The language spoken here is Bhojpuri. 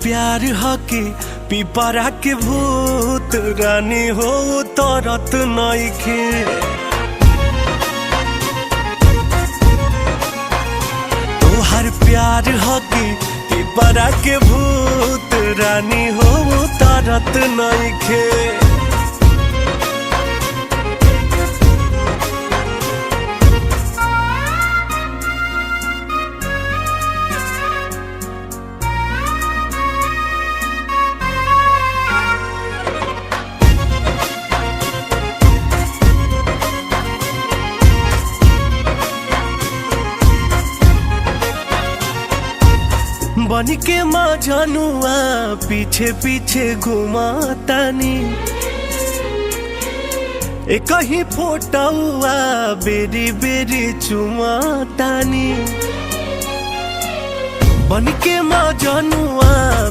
प्यार हके पिपरा के भूत रानी हो तरत नइखे। तोहर प्यार हके पिपरा के भूत रानी हो तरत नइखे। बन के माँ जनुआ पीछे पीछे घुमातानी, एक ही फोटुआ बेरी बेरी चुमातानी। बन के माँ जनुआ